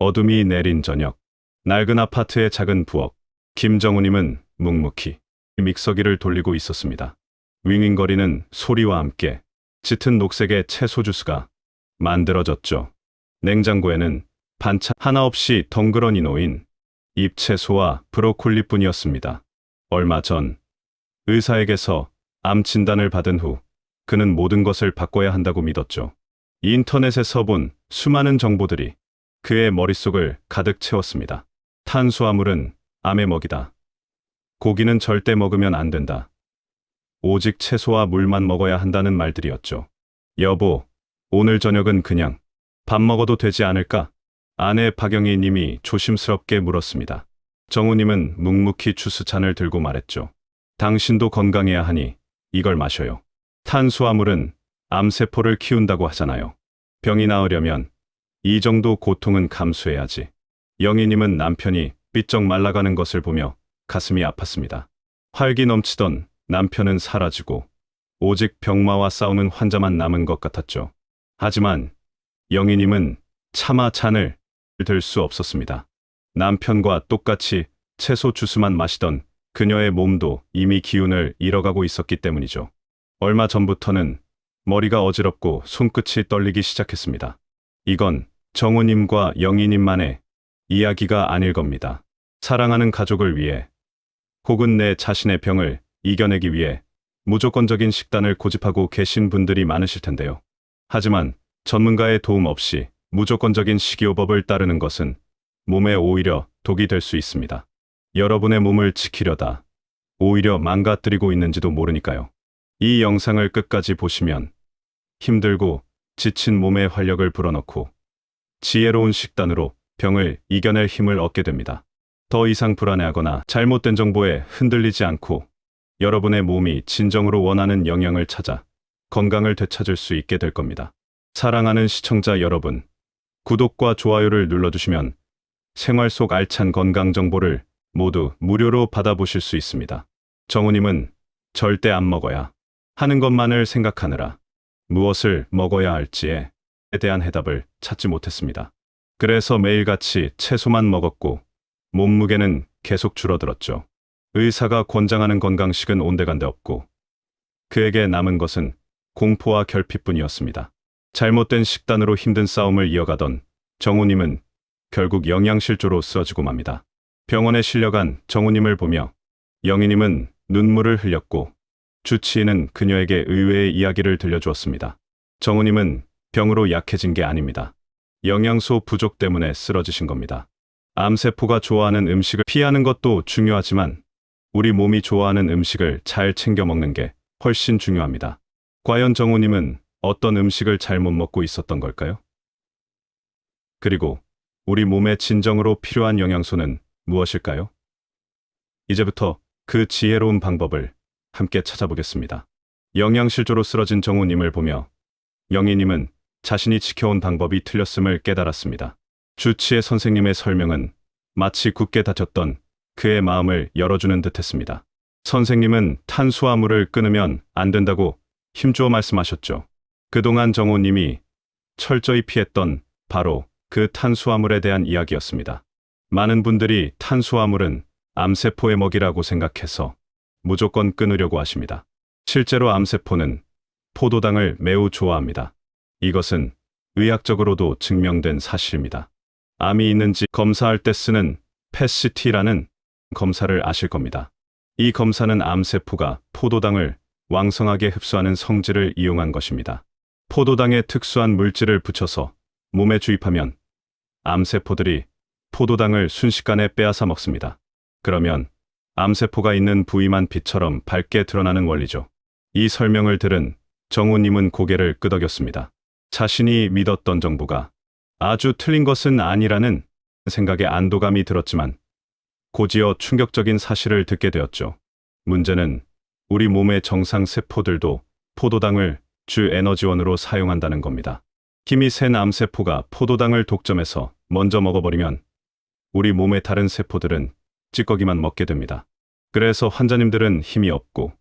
어둠이 내린 저녁, 낡은 아파트의 작은 부엌, 김정우님은 묵묵히 믹서기를 돌리고 있었습니다. 윙윙거리는 소리와 함께 짙은 녹색의 채소 주스가 만들어졌죠. 냉장고에는 반찬 하나 없이 덩그러니 놓인 잎채소와 브로콜리뿐이었습니다. 얼마 전 의사에게서 암 진단을 받은 후 그는 모든 것을 바꿔야 한다고 믿었죠. 인터넷에서 본 수많은 정보들이 그의 머릿속을 가득 채웠습니다. 탄수화물은 암의 먹이다. 고기는 절대 먹으면 안 된다. 오직 채소와 물만 먹어야 한다는 말들이었죠. 여보, 오늘 저녁은 그냥 밥 먹어도 되지 않을까? 아내 박영희 님이 조심스럽게 물었습니다. 정우님은 묵묵히 주스잔을 들고 말했죠. 당신도 건강해야 하니 이걸 마셔요. 탄수화물은 암세포를 키운다고 하잖아요. 병이 나으려면 이 정도 고통은 감수해야지. 영희님은 남편이 삐쩍 말라가는 것을 보며 가슴이 아팠습니다. 활기 넘치던 남편은 사라지고 오직 병마와 싸우는 환자만 남은 것 같았죠. 하지만 영희님은 차마 잔을 들 수 없었습니다. 남편과 똑같이 채소 주스만 마시던 그녀의 몸도 이미 기운을 잃어가고 있었기 때문이죠. 얼마 전부터는 머리가 어지럽고 손끝이 떨리기 시작했습니다. 이건 정우님과 영희님만의 이야기가 아닐 겁니다. 사랑하는 가족을 위해 혹은 내 자신의 병을 이겨내기 위해 무조건적인 식단을 고집하고 계신 분들이 많으실 텐데요. 하지만 전문가의 도움 없이 무조건적인 식이요법을 따르는 것은 몸에 오히려 독이 될 수 있습니다. 여러분의 몸을 지키려다 오히려 망가뜨리고 있는지도 모르니까요. 이 영상을 끝까지 보시면 힘들고 지친 몸에 활력을 불어넣고 지혜로운 식단으로 병을 이겨낼 힘을 얻게 됩니다. 더 이상 불안해하거나 잘못된 정보에 흔들리지 않고 여러분의 몸이 진정으로 원하는 영양을 찾아 건강을 되찾을 수 있게 될 겁니다. 사랑하는 시청자 여러분, 구독과 좋아요를 눌러주시면 생활 속 알찬 건강 정보를 모두 무료로 받아보실 수 있습니다. 정우님은 절대 안 먹어야 하는 것만을 생각하느라 무엇을 먹어야 할지에 대한 해답을 찾지 못했습니다. 그래서 매일같이 채소만 먹었고 몸무게는 계속 줄어들었죠. 의사가 권장하는 건강식은 온데간데 없고 그에게 남은 것은 공포와 결핍뿐이었습니다. 잘못된 식단으로 힘든 싸움을 이어가던 정우님은 결국 영양실조로 쓰러지고 맙니다. 병원에 실려간 정우님을 보며 영희님은 눈물을 흘렸고 주치의는 그녀에게 의외의 이야기를 들려주었습니다. 정우님은 병으로 약해진 게 아닙니다. 영양소 부족 때문에 쓰러지신 겁니다. 암세포가 좋아하는 음식을 피하는 것도 중요하지만 우리 몸이 좋아하는 음식을 잘 챙겨 먹는 게 훨씬 중요합니다. 과연 정우님은 어떤 음식을 잘못 먹고 있었던 걸까요? 그리고 우리 몸에 진정으로 필요한 영양소는 무엇일까요? 이제부터 그 지혜로운 방법을 함께 찾아보겠습니다. 영양실조로 쓰러진 정우님을 보며 영희님은 자신이 지켜온 방법이 틀렸음을 깨달았습니다. 주치의 선생님의 설명은 마치 굳게 닫혔던 그의 마음을 열어주는 듯했습니다. 선생님은 탄수화물을 끊으면 안 된다고 힘주어 말씀하셨죠. 그동안 정우님이 철저히 피했던 바로 그 탄수화물에 대한 이야기였습니다. 많은 분들이 탄수화물은 암세포의 먹이라고 생각해서 무조건 끊으려고 하십니다. 실제로 암세포는 포도당을 매우 좋아합니다. 이것은 의학적으로도 증명된 사실입니다. 암이 있는지 검사할 때 쓰는 PET-CT라는 검사를 아실 겁니다. 이 검사는 암세포가 포도당을 왕성하게 흡수하는 성질을 이용한 것입니다. 포도당에 특수한 물질을 붙여서 몸에 주입하면 암세포들이 포도당을 순식간에 빼앗아 먹습니다. 그러면 암세포가 있는 부위만 빛처럼 밝게 드러나는 원리죠. 이 설명을 들은 정우님은 고개를 끄덕였습니다. 자신이 믿었던 정보가 아주 틀린 것은 아니라는 생각에 안도감이 들었지만 곧이어 충격적인 사실을 듣게 되었죠. 문제는 우리 몸의 정상 세포들도 포도당을 주 에너지원으로 사용한다는 겁니다. 힘이 센 암세포가 포도당을 독점해서 먼저 먹어버리면 우리 몸의 다른 세포들은 찌꺼기만 먹게 됩니다. 그래서 환자님들은 힘이 없고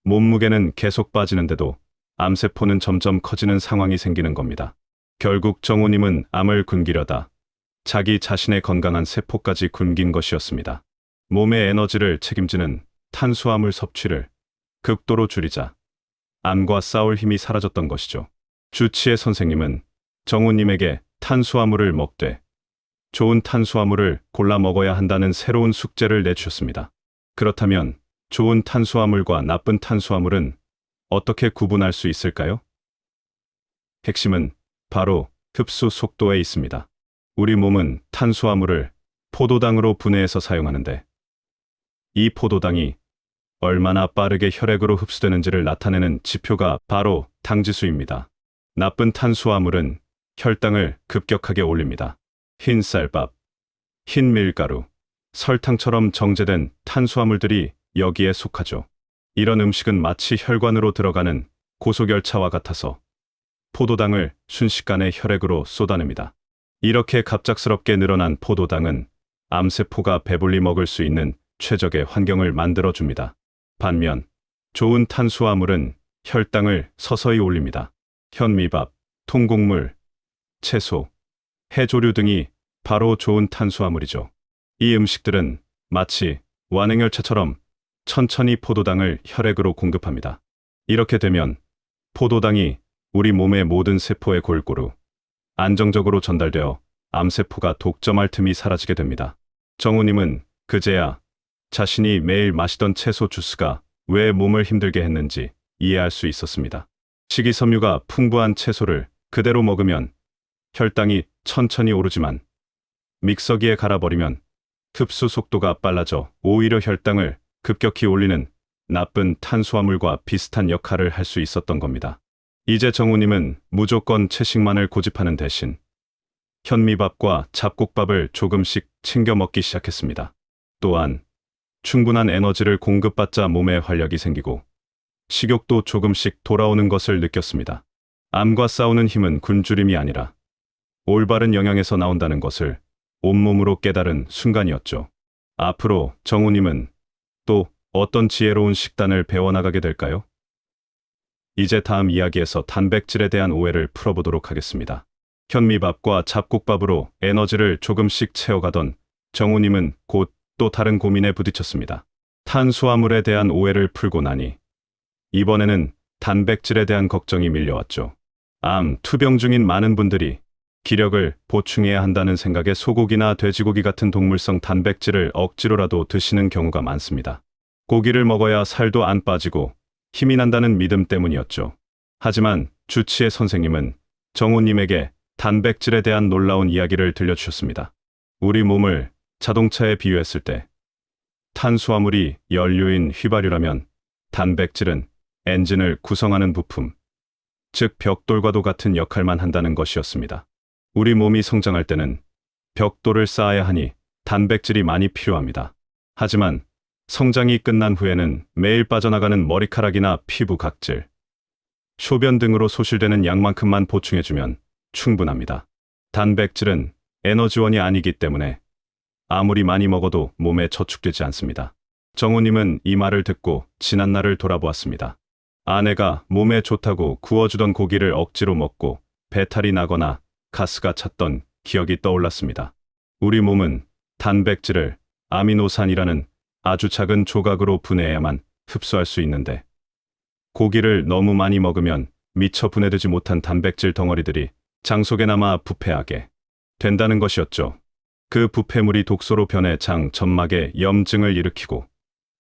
몸무게는 계속 빠지는데도 암세포는 점점 커지는 상황이 생기는 겁니다. 결국 정우님은 암을 굶기려다 자기 자신의 건강한 세포까지 굶긴 것이었습니다. 몸의 에너지를 책임지는 탄수화물 섭취를 극도로 줄이자 암과 싸울 힘이 사라졌던 것이죠. 주치의 선생님은 정우님에게 탄수화물을 먹되 좋은 탄수화물을 골라 먹어야 한다는 새로운 숙제를 내주셨습니다. 그렇다면 좋은 탄수화물과 나쁜 탄수화물은 어떻게 구분할 수 있을까요? 핵심은 바로 흡수 속도에 있습니다. 우리 몸은 탄수화물을 포도당으로 분해해서 사용하는데 이 포도당이 얼마나 빠르게 혈액으로 흡수되는지를 나타내는 지표가 바로 당지수입니다. 나쁜 탄수화물은 혈당을 급격하게 올립니다. 흰 쌀밥, 흰 밀가루, 설탕처럼 정제된 탄수화물들이 여기에 속하죠. 이런 음식은 마치 혈관으로 들어가는 고속열차와 같아서 포도당을 순식간에 혈액으로 쏟아냅니다. 이렇게 갑작스럽게 늘어난 포도당은 암세포가 배불리 먹을 수 있는 최적의 환경을 만들어줍니다. 반면 좋은 탄수화물은 혈당을 서서히 올립니다. 현미밥, 통곡물, 채소, 해조류 등이 바로 좋은 탄수화물이죠. 이 음식들은 마치 완행열차처럼 천천히 포도당을 혈액으로 공급합니다. 이렇게 되면 포도당이 우리 몸의 모든 세포에 골고루 안정적으로 전달되어 암세포가 독점할 틈이 사라지게 됩니다. 정우님은 그제야 자신이 매일 마시던 채소 주스가 왜 몸을 힘들게 했는지 이해할 수 있었습니다. 식이섬유가 풍부한 채소를 그대로 먹으면 혈당이 천천히 오르지만 믹서기에 갈아버리면 흡수 속도가 빨라져 오히려 혈당을 급격히 올리는 나쁜 탄수화물과 비슷한 역할을 할 수 있었던 겁니다. 이제 정우님은 무조건 채식만을 고집하는 대신 현미밥과 잡곡밥을 조금씩 챙겨 먹기 시작했습니다. 또한 충분한 에너지를 공급받자 몸에 활력이 생기고 식욕도 조금씩 돌아오는 것을 느꼈습니다. 암과 싸우는 힘은 굶주림이 아니라 올바른 영양에서 나온다는 것을 온몸으로 깨달은 순간이었죠. 앞으로 정우님은 또 어떤 지혜로운 식단을 배워나가게 될까요? 이제 다음 이야기에서 단백질에 대한 오해를 풀어보도록 하겠습니다. 현미밥과 잡곡밥으로 에너지를 조금씩 채워가던 정우님은 곧 또 다른 고민에 부딪혔습니다. 탄수화물에 대한 오해를 풀고 나니 이번에는 단백질에 대한 걱정이 밀려왔죠. 암, 투병 중인 많은 분들이 기력을 보충해야 한다는 생각에 소고기나 돼지고기 같은 동물성 단백질을 억지로라도 드시는 경우가 많습니다. 고기를 먹어야 살도 안 빠지고 힘이 난다는 믿음 때문이었죠. 하지만 주치의 선생님은 정우님에게 단백질에 대한 놀라운 이야기를 들려주셨습니다. 우리 몸을 자동차에 비유했을 때 탄수화물이 연료인 휘발유라면 단백질은 엔진을 구성하는 부품, 즉 벽돌과도 같은 역할만 한다는 것이었습니다. 우리 몸이 성장할 때는 벽돌을 쌓아야 하니 단백질이 많이 필요합니다. 하지만 성장이 끝난 후에는 매일 빠져나가는 머리카락이나 피부 각질, 소변 등으로 소실되는 양만큼만 보충해주면 충분합니다. 단백질은 에너지원이 아니기 때문에 아무리 많이 먹어도 몸에 저축되지 않습니다. 정우님은 이 말을 듣고 지난날을 돌아보았습니다. 아내가 몸에 좋다고 구워주던 고기를 억지로 먹고 배탈이 나거나 가스가 찼던 기억이 떠올랐습니다. 우리 몸은 단백질을 아미노산이라는 아주 작은 조각으로 분해해야만 흡수할 수 있는데 고기를 너무 많이 먹으면 미처 분해되지 못한 단백질 덩어리들이 장 속에 남아 부패하게 된다는 것이었죠. 그 부패물이 독소로 변해 장 점막에 염증을 일으키고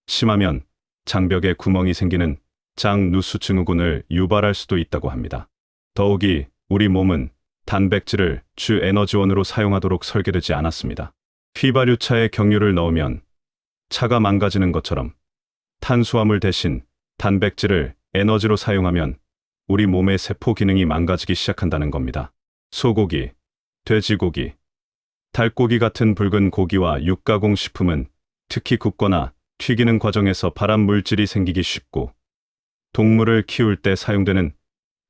심하면 장벽에 구멍이 생기는 장누수 증후군을 유발할 수도 있다고 합니다. 더욱이 우리 몸은 단백질을 주 에너지원으로 사용하도록 설계되지 않았습니다. 휘발유차에 경유를 넣으면 차가 망가지는 것처럼 탄수화물 대신 단백질을 에너지로 사용하면 우리 몸의 세포 기능이 망가지기 시작한다는 겁니다. 소고기, 돼지고기, 닭고기 같은 붉은 고기와 육가공 식품은 특히 굽거나 튀기는 과정에서 발암 물질이 생기기 쉽고 동물을 키울 때 사용되는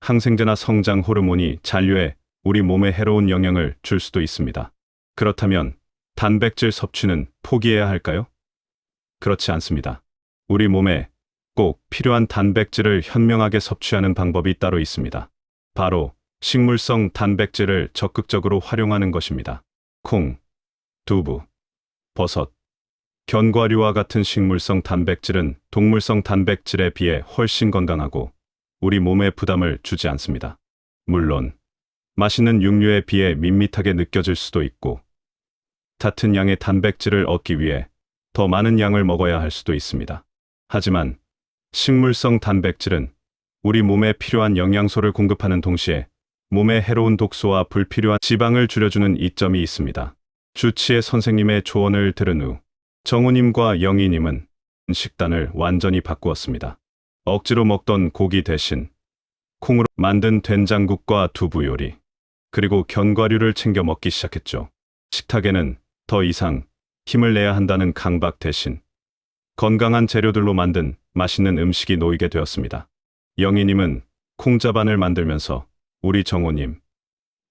항생제나 성장 호르몬이 잔류해 우리 몸에 해로운 영향을 줄 수도 있습니다. 그렇다면 단백질 섭취는 포기해야 할까요? 그렇지 않습니다. 우리 몸에 꼭 필요한 단백질을 현명하게 섭취하는 방법이 따로 있습니다. 바로 식물성 단백질을 적극적으로 활용하는 것입니다. 콩, 두부, 버섯, 견과류와 같은 식물성 단백질은 동물성 단백질에 비해 훨씬 건강하고 우리 몸에 부담을 주지 않습니다. 물론 맛있는 육류에 비해 밋밋하게 느껴질 수도 있고 같은 양의 단백질을 얻기 위해 더 많은 양을 먹어야 할 수도 있습니다. 하지만 식물성 단백질은 우리 몸에 필요한 영양소를 공급하는 동시에 몸에 해로운 독소와 불필요한 지방을 줄여주는 이점이 있습니다. 주치의 선생님의 조언을 들은 후 정우님과 영희님은 식단을 완전히 바꾸었습니다. 억지로 먹던 고기 대신 콩으로 만든 된장국과 두부 요리, 그리고 견과류를 챙겨 먹기 시작했죠. 식탁에는 더 이상 힘을 내야 한다는 강박 대신 건강한 재료들로 만든 맛있는 음식이 놓이게 되었습니다. 영희님은 콩자반을 만들면서 우리 정우님,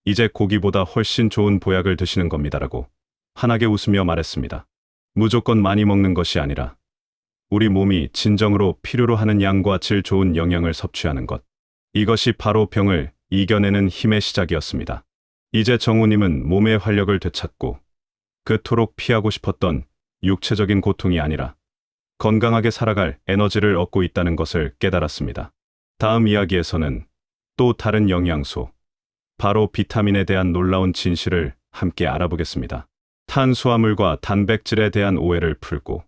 이제 고기보다 훨씬 좋은 보약을 드시는 겁니다라고 환하게 웃으며 말했습니다. 무조건 많이 먹는 것이 아니라 우리 몸이 진정으로 필요로 하는 양과 질 좋은 영양을 섭취하는 것. 이것이 바로 병을 이겨내는 힘의 시작이었습니다. 이제 정우님은 몸의 활력을 되찾고 그토록 피하고 싶었던 육체적인 고통이 아니라 건강하게 살아갈 에너지를 얻고 있다는 것을 깨달았습니다. 다음 이야기에서는 또 다른 영양소, 바로 비타민에 대한 놀라운 진실을 함께 알아보겠습니다. 탄수화물과 단백질에 대한 오해를 풀고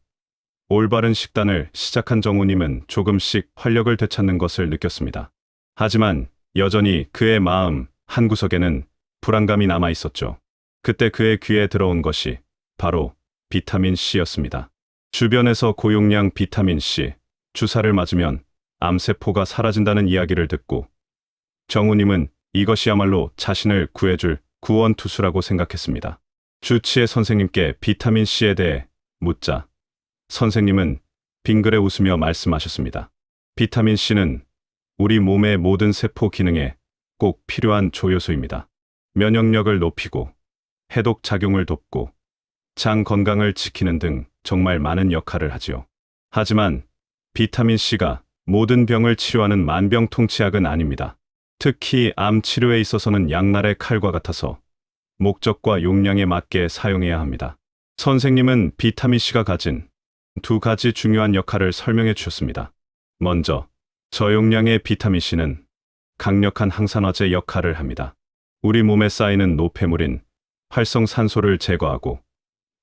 올바른 식단을 시작한 정우님은 조금씩 활력을 되찾는 것을 느꼈습니다. 하지만 여전히 그의 마음 한구석에는 불안감이 남아 있었죠. 그때 그의 귀에 들어온 것이 바로 비타민 C였습니다. 주변에서 고용량 비타민 C 주사를 맞으면 암세포가 사라진다는 이야기를 듣고 정우님은 이것이야말로 자신을 구해줄 구원투수라고 생각했습니다. 주치의 선생님께 비타민 C에 대해 묻자 선생님은 빙그레 웃으며 말씀하셨습니다. 비타민 C는 우리 몸의 모든 세포 기능에 꼭 필요한 조효소입니다. 면역력을 높이고 해독 작용을 돕고 장 건강을 지키는 등 정말 많은 역할을 하지요. 하지만 비타민 C가 모든 병을 치료하는 만병통치약은 아닙니다. 특히 암 치료에 있어서는 양날의 칼과 같아서 목적과 용량에 맞게 사용해야 합니다. 선생님은 비타민 C가 가진 두 가지 중요한 역할을 설명해 주셨습니다. 먼저, 저용량의 비타민 C는 강력한 항산화제 역할을 합니다. 우리 몸에 쌓이는 노폐물인 활성산소를 제거하고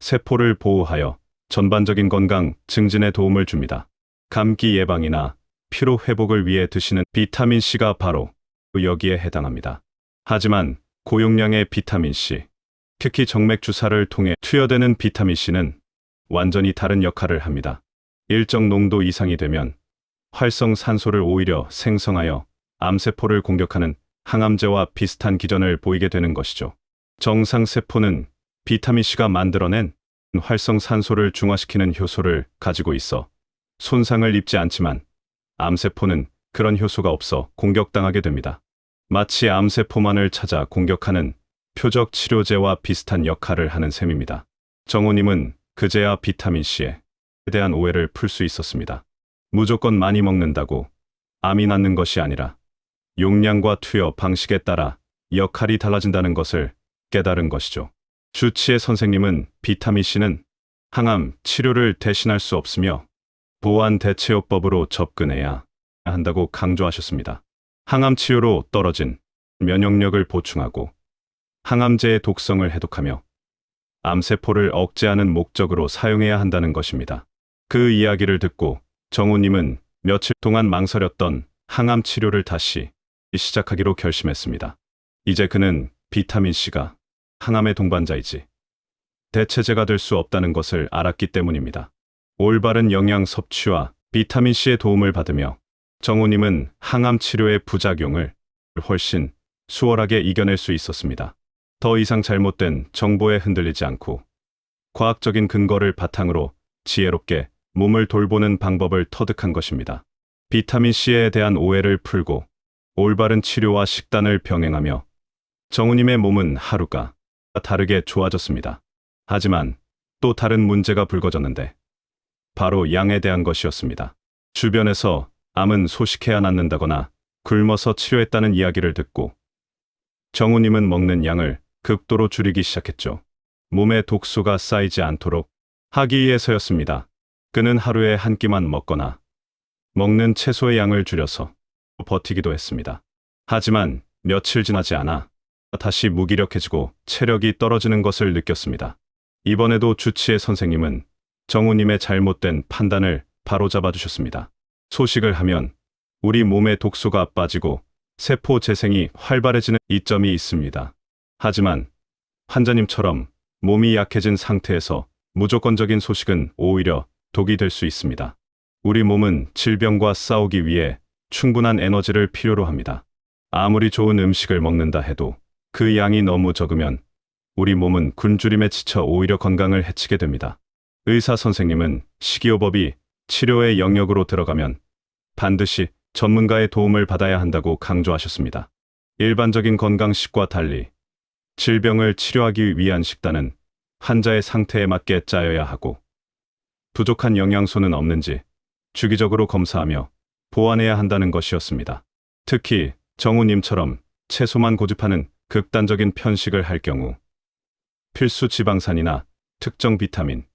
세포를 보호하여 전반적인 건강 증진에 도움을 줍니다. 감기 예방이나 피로 회복을 위해 드시는 비타민 C가 바로 여기에 해당합니다. 하지만 고용량의 비타민 C, 특히 정맥 주사를 통해 투여되는 비타민 C는 완전히 다른 역할을 합니다. 일정 농도 이상이 되면 활성산소를 오히려 생성하여 암세포를 공격하는 항암제와 비슷한 기전을 보이게 되는 것이죠. 정상세포는 비타민 C가 만들어낸 활성산소를 중화시키는 효소를 가지고 있어 손상을 입지 않지만 암세포는 그런 효소가 없어 공격당하게 됩니다. 마치 암세포만을 찾아 공격하는 표적 치료제와 비슷한 역할을 하는 셈입니다. 정우님은 그제야 비타민 C에 대한 오해를 풀 수 있었습니다. 무조건 많이 먹는다고 암이 낫는 것이 아니라 용량과 투여 방식에 따라 역할이 달라진다는 것을 깨달은 것이죠. 주치의 선생님은 비타민 C는 항암 치료를 대신할 수 없으며 보완 대체요법으로 접근해야 한다고 강조하셨습니다. 항암 치료로 떨어진 면역력을 보충하고 항암제의 독성을 해독하며 암세포를 억제하는 목적으로 사용해야 한다는 것입니다. 그 이야기를 듣고 정우님은 며칠 동안 망설였던 항암 치료를 다시 시작하기로 결심했습니다. 이제 그는 비타민 C가 항암의 동반자이지 대체제가 될 수 없다는 것을 알았기 때문입니다. 올바른 영양 섭취와 비타민 C의 도움을 받으며 정우님은 항암 치료의 부작용을 훨씬 수월하게 이겨낼 수 있었습니다. 더 이상 잘못된 정보에 흔들리지 않고 과학적인 근거를 바탕으로 지혜롭게 몸을 돌보는 방법을 터득한 것입니다. 비타민 C에 대한 오해를 풀고 올바른 치료와 식단을 병행하며 정우님의 몸은 하루가 다르게 좋아졌습니다. 하지만 또 다른 문제가 불거졌는데 바로 양에 대한 것이었습니다. 주변에서 암은 소식해야 낫는다거나 굶어서 치료했다는 이야기를 듣고 정우님은 먹는 양을 극도로 줄이기 시작했죠. 몸에 독소가 쌓이지 않도록 하기 위해서였습니다. 그는 하루에 한 끼만 먹거나 먹는 채소의 양을 줄여서 버티기도 했습니다. 하지만 며칠 지나지 않아 다시 무기력해지고 체력이 떨어지는 것을 느꼈습니다. 이번에도 주치의 선생님은 정우님의 잘못된 판단을 바로잡아 주셨습니다. 소식을 하면 우리 몸에 독소가 빠지고 세포 재생이 활발해지는 이점이 있습니다. 하지만 환자님처럼 몸이 약해진 상태에서 무조건적인 소식은 오히려 독이 될 수 있습니다. 우리 몸은 질병과 싸우기 위해 충분한 에너지를 필요로 합니다. 아무리 좋은 음식을 먹는다 해도 그 양이 너무 적으면 우리 몸은 굶주림에 지쳐 오히려 건강을 해치게 됩니다. 의사 선생님은 식이요법이 치료의 영역으로 들어가면 반드시 전문가의 도움을 받아야 한다고 강조하셨습니다. 일반적인 건강식과 달리 질병을 치료하기 위한 식단은 환자의 상태에 맞게 짜여야 하고 부족한 영양소는 없는지 주기적으로 검사하며 보완해야 한다는 것이었습니다. 특히 정우님처럼 채소만 고집하는 극단적인 편식을 할 경우 필수 지방산이나 특정 비타민,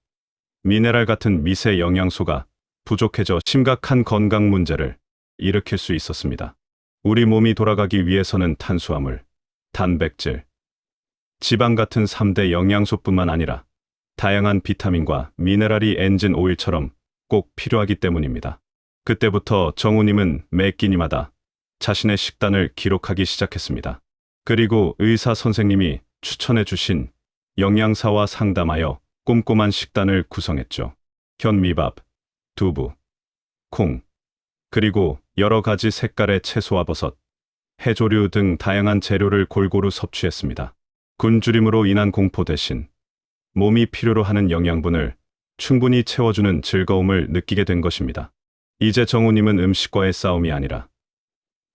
미네랄 같은 미세 영양소가 부족해져 심각한 건강 문제를 일으킬 수 있었습니다. 우리 몸이 돌아가기 위해서는 탄수화물, 단백질, 지방 같은 3대 영양소뿐만 아니라 다양한 비타민과 미네랄이 엔진 오일처럼 꼭 필요하기 때문입니다. 그때부터 정우님은 매 끼니마다 자신의 식단을 기록하기 시작했습니다. 그리고 의사 선생님이 추천해 주신 영양사와 상담하여 꼼꼼한 식단을 구성했죠. 현미밥, 두부, 콩, 그리고 여러 가지 색깔의 채소와 버섯, 해조류 등 다양한 재료를 골고루 섭취했습니다. 굶주림으로 인한 공포 대신 몸이 필요로 하는 영양분을 충분히 채워주는 즐거움을 느끼게 된 것입니다. 이제 정우님은 음식과의 싸움이 아니라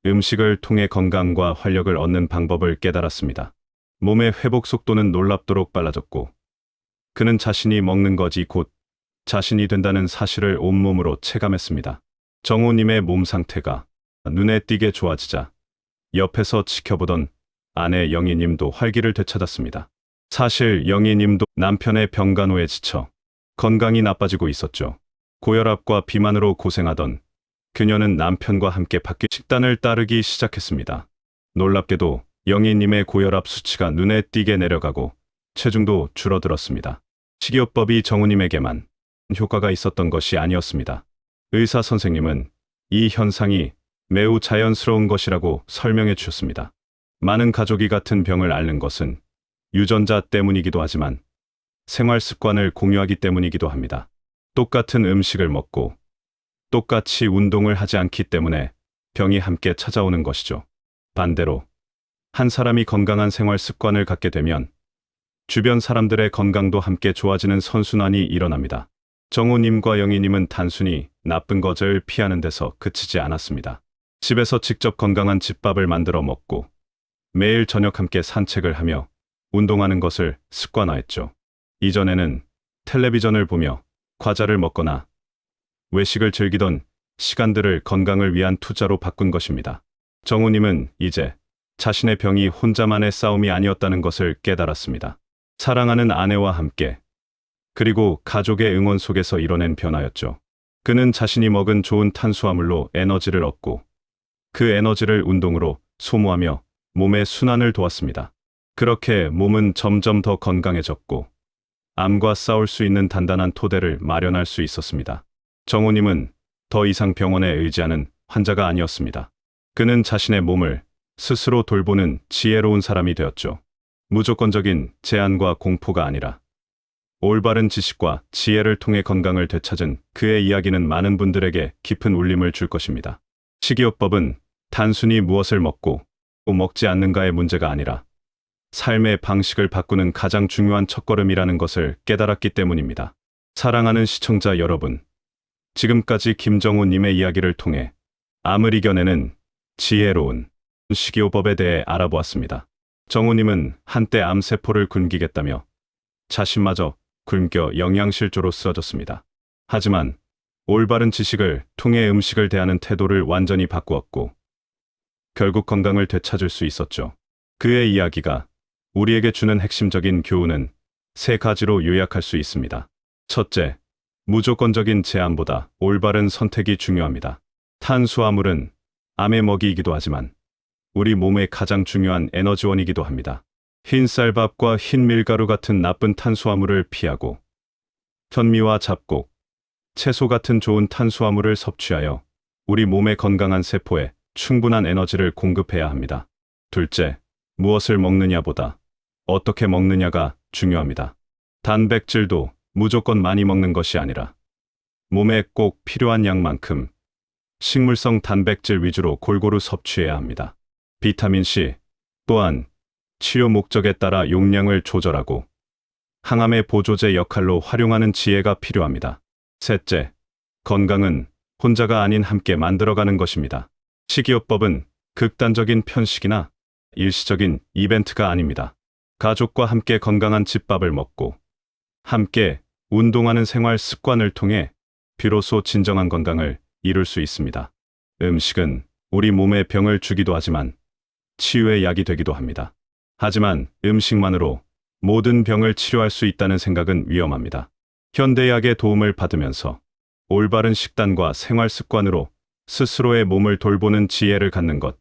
음식을 통해 건강과 활력을 얻는 방법을 깨달았습니다. 몸의 회복 속도는 놀랍도록 빨라졌고 그는 자신이 먹는 것이 곧 자신이 된다는 사실을 온몸으로 체감했습니다. 정우님의 몸 상태가 눈에 띄게 좋아지자 옆에서 지켜보던 아내 영희님도 활기를 되찾았습니다. 사실 영희님도 남편의 병간호에 지쳐 건강이 나빠지고 있었죠. 고혈압과 비만으로 고생하던 그녀는 남편과 함께 바뀐 식단을 따르기 시작했습니다. 놀랍게도 영희님의 고혈압 수치가 눈에 띄게 내려가고 체중도 줄어들었습니다. 식이요법이 정우님에게만 효과가 있었던 것이 아니었습니다. 의사 선생님은 이 현상이 매우 자연스러운 것이라고 설명해 주셨습니다. 많은 가족이 같은 병을 앓는 것은 유전자 때문이기도 하지만 생활 습관을 공유하기 때문이기도 합니다. 똑같은 음식을 먹고 똑같이 운동을 하지 않기 때문에 병이 함께 찾아오는 것이죠. 반대로 한 사람이 건강한 생활 습관을 갖게 되면 주변 사람들의 건강도 함께 좋아지는 선순환이 일어납니다. 정우님과 영희님은 단순히 나쁜 것을 피하는 데서 그치지 않았습니다. 집에서 직접 건강한 집밥을 만들어 먹고 매일 저녁 함께 산책을 하며 운동하는 것을 습관화했죠. 이전에는 텔레비전을 보며 과자를 먹거나 외식을 즐기던 시간들을 건강을 위한 투자로 바꾼 것입니다. 정우님은 이제 자신의 병이 혼자만의 싸움이 아니었다는 것을 깨달았습니다. 사랑하는 아내와 함께 그리고 가족의 응원 속에서 이뤄낸 변화였죠. 그는 자신이 먹은 좋은 탄수화물로 에너지를 얻고 그 에너지를 운동으로 소모하며 몸의 순환을 도왔습니다. 그렇게 몸은 점점 더 건강해졌고 암과 싸울 수 있는 단단한 토대를 마련할 수 있었습니다. 정우님은 더 이상 병원에 의지하는 환자가 아니었습니다. 그는 자신의 몸을 스스로 돌보는 지혜로운 사람이 되었죠. 무조건적인 제한과 공포가 아니라 올바른 지식과 지혜를 통해 건강을 되찾은 그의 이야기는 많은 분들에게 깊은 울림을 줄 것입니다. 식이요법은 단순히 무엇을 먹고 먹지 않는가의 문제가 아니라 삶의 방식을 바꾸는 가장 중요한 첫걸음이라는 것을 깨달았기 때문입니다. 사랑하는 시청자 여러분, 지금까지 김정우님의 이야기를 통해 암을 이겨내는 지혜로운 식이요법에 대해 알아보았습니다. 정우님은 한때 암세포를 굶기겠다며 자신마저 굶겨 영양실조로 쓰러졌습니다. 하지만 올바른 지식을 통해 음식을 대하는 태도를 완전히 바꾸었고 결국 건강을 되찾을 수 있었죠. 그의 이야기가 우리에게 주는 핵심적인 교훈은 세 가지로 요약할 수 있습니다. 첫째, 무조건적인 제한보다 올바른 선택이 중요합니다. 탄수화물은 암의 먹이이기도 하지만 우리 몸의 가장 중요한 에너지원이기도 합니다. 흰쌀밥과 흰밀가루 같은 나쁜 탄수화물을 피하고 현미와 잡곡, 채소 같은 좋은 탄수화물을 섭취하여 우리 몸의 건강한 세포에 충분한 에너지를 공급해야 합니다. 둘째, 무엇을 먹느냐보다 어떻게 먹느냐가 중요합니다. 단백질도 무조건 많이 먹는 것이 아니라 몸에 꼭 필요한 양만큼 식물성 단백질 위주로 골고루 섭취해야 합니다. 비타민C 또한 치료 목적에 따라 용량을 조절하고 항암의 보조제 역할로 활용하는 지혜가 필요합니다. 셋째, 건강은 혼자가 아닌 함께 만들어가는 것입니다. 식이요법은 극단적인 편식이나 일시적인 이벤트가 아닙니다. 가족과 함께 건강한 집밥을 먹고 함께 운동하는 생활 습관을 통해 비로소 진정한 건강을 이룰 수 있습니다. 음식은 우리 몸에 병을 주기도 하지만 치유의 약이 되기도 합니다. 하지만 음식만으로 모든 병을 치료할 수 있다는 생각은 위험합니다. 현대의학의 도움을 받으면서 올바른 식단과 생활 습관으로 스스로의 몸을 돌보는 지혜를 갖는 것,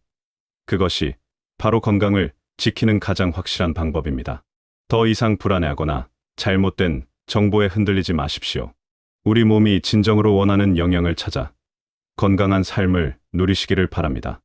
그것이 바로 건강을 지키는 가장 확실한 방법입니다. 더 이상 불안해하거나 잘못된 정보에 흔들리지 마십시오. 우리 몸이 진정으로 원하는 영양을 찾아 건강한 삶을 누리시기를 바랍니다.